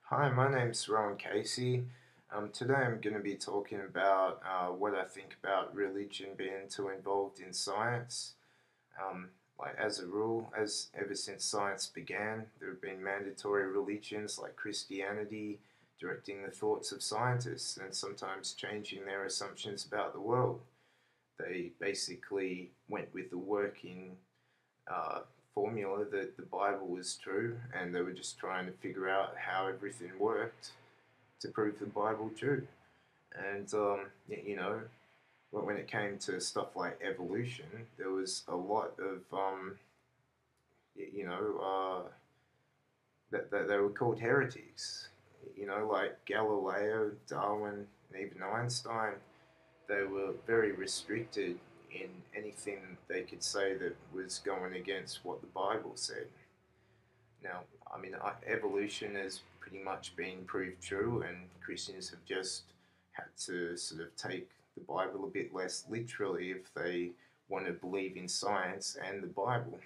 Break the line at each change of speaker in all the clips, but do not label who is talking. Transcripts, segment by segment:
Hi, my name's Rowan Casey. Today I'm going to be talking about what I think about religion being too involved in science. Um, like as a rule, as ever since science began, there have been mandatory religions like Christianity directing the thoughts of scientists and sometimes changing their assumptions about the world. They basically went with the working uh, formula that the Bible was true, and they were just trying to figure out how everything worked to prove the Bible true. And you know, when it came to stuff like evolution, there was a lot of you know that they were called heretics. You know, like Galileo, Darwin, and even Einstein. They were very restricted in anything they could say that was going against what the Bible said. Now, I mean, evolution has pretty much been proved true, and Christians have just had to sort of take the Bible a bit less literally if they want to believe in science and the Bible.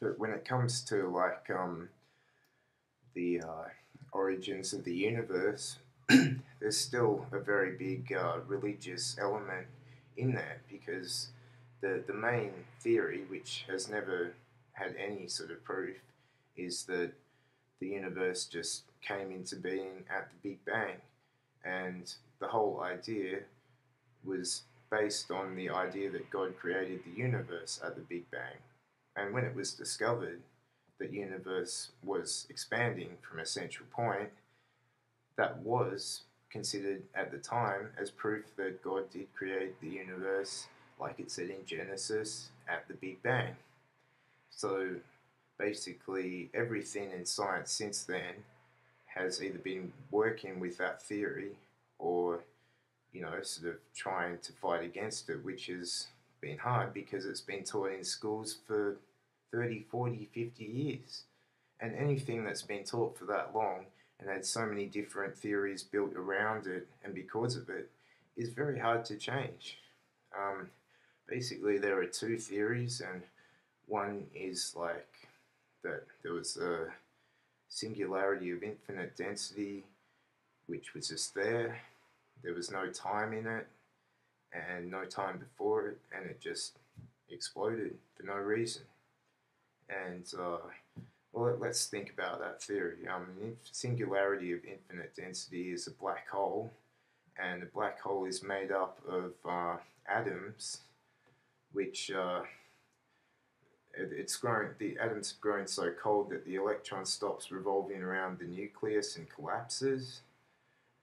But when it comes to the origins of the universe, there's still a very big religious element in there because the main theory, which has never had any sort of proof, is that the universe just came into being at the Big Bang. And the whole idea was based on the idea that God created the universe at the Big Bang. And when it was discovered that the universe was expanding from a central point, that was considered at the time as proof that God did create the universe, like it said in Genesis, at the Big Bang. So basically, everything in science since then has either been working with that theory or, sort of trying to fight against it, which has been hard because it's been taught in schools for 30, 40, 50 years. And anything that's been taught for that long and had so many different theories built around it and because of it is very hard to change. Um, Basically, there are two theories, and one is like that there was a singularity of infinite density, which was just there. There was no time in it, and no time before it, and it just exploded for no reason. And well, let's think about that theory. Singularity of infinite density is a black hole, and a black hole is made up of atoms, which it's grown. The atoms have grown so cold that the electron stops revolving around the nucleus and collapses,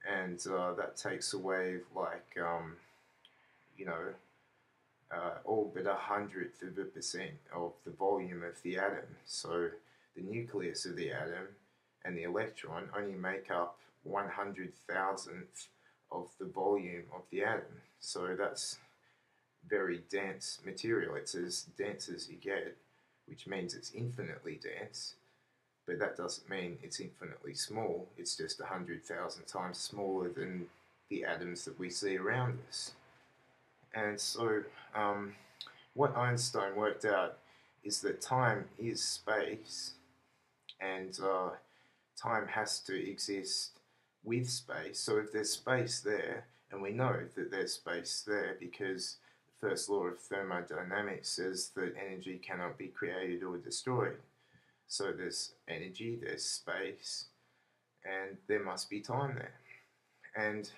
and that takes away you know all but 100th of a% of the volume of the atom. So the nucleus of the atom and the electron only make up 100,000th of the volume of the atom. So that's very dense material. It's as dense as you get, which means it's infinitely dense. But that doesn't mean it's infinitely small. It's just 100,000 times smaller than the atoms that we see around us. And so, what Einstein worked out is that time is space, and time has to exist with space. So, if there's space there, and we know that there's space there because the first law of thermodynamics says that energy cannot be created or destroyed. So, there's energy, there's space, and there must be time there. And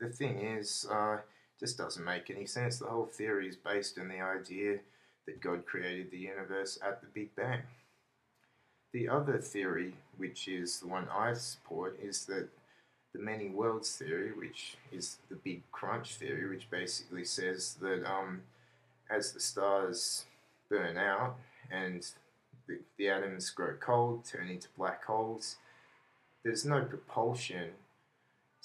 the thing is, just doesn't make any sense. The whole theory is based on the idea that God created the universe at the Big Bang. The other theory, which is the one I support, is that the many worlds theory, which is the Big Crunch theory, which basically says that as the stars burn out and the atoms grow cold, turn into black holes, there's no propulsion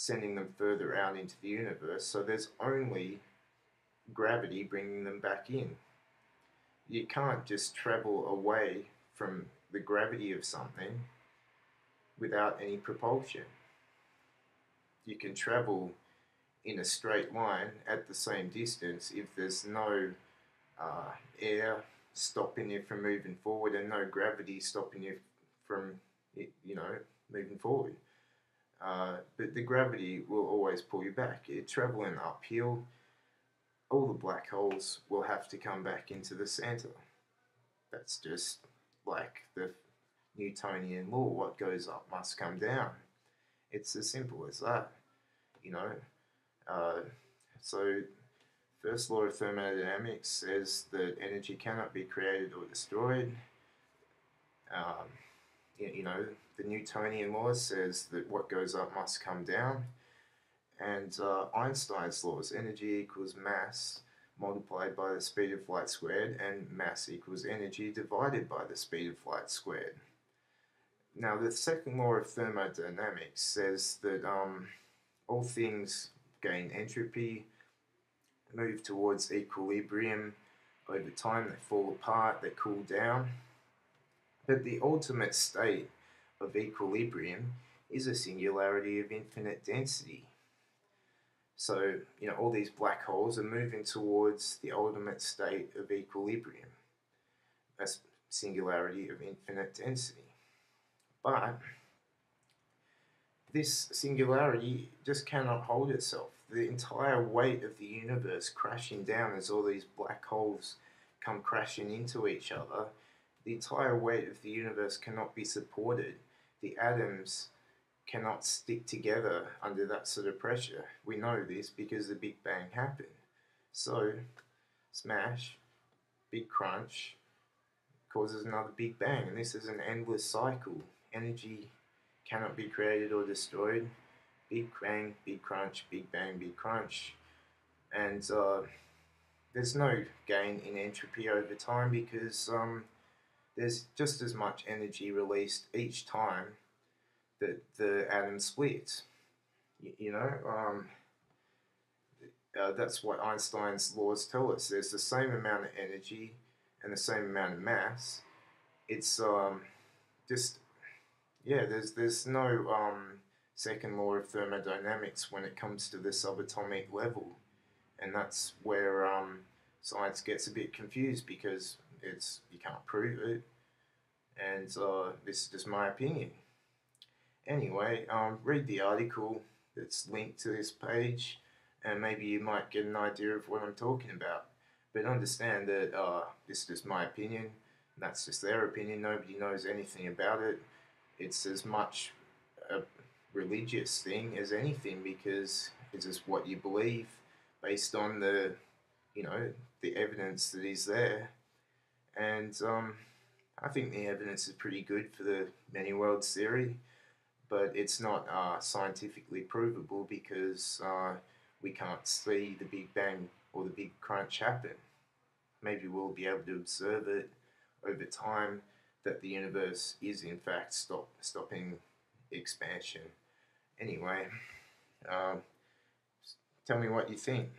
sending them further out into the universe, so there's only gravity bringing them back in. You can't just travel away from the gravity of something without any propulsion. You can travel in a straight line at the same distance if there's no air stopping you from moving forward and no gravity stopping you from moving forward. but the gravity will always pull you back. You're traveling uphill, all the black holes will have to come back into the center. That's just like the Newtonian law, what goes up must come down. It's as simple as that, you know. Uh, so, first law of thermodynamics says that energy cannot be created or destroyed. Um, you know, the Newtonian law says that what goes up must come down. And Einstein's laws, energy equals mass multiplied by the speed of light squared, and mass equals energy divided by the speed of light squared. Now, the second law of thermodynamics says that all things gain entropy, move towards equilibrium. Over time, they fall apart, they cool down. But the ultimate state of equilibrium is a singularity of infinite density. So, all these black holes are moving towards the ultimate state of equilibrium, a singularity of infinite density. But this singularity just cannot hold itself. The entire weight of the universe crashing down as all these black holes come crashing into each other, the entire weight of the universe cannot be supported. The atoms cannot stick together under that sort of pressure. We know this because the Big Bang happened. So, smash, big crunch, causes another Big Bang, and this is an endless cycle. Energy cannot be created or destroyed. Big bang, big crunch, big bang, big crunch. And there's no gain in entropy over time because there's just as much energy released each time that the atom splits. That's what Einstein's laws tell us. There's the same amount of energy and the same amount of mass. It's just there's no second law of thermodynamics when it comes to the subatomic level, and that's where science gets a bit confused because you can't prove it, and this is just my opinion. Anyway, read the article that's linked to this page, and maybe you might get an idea of what I'm talking about. But understand that this is just my opinion, and that's just their opinion. Nobody knows anything about it. It's as much a religious thing as anything because it's just what you believe based on the evidence that is there. And I think the evidence is pretty good for the many worlds theory, but it's not scientifically provable because we can't see the Big Bang or the Big Crunch happen. Maybe we'll be able to observe it over time that the universe is in fact stopping expansion. Anyway, tell me what you think.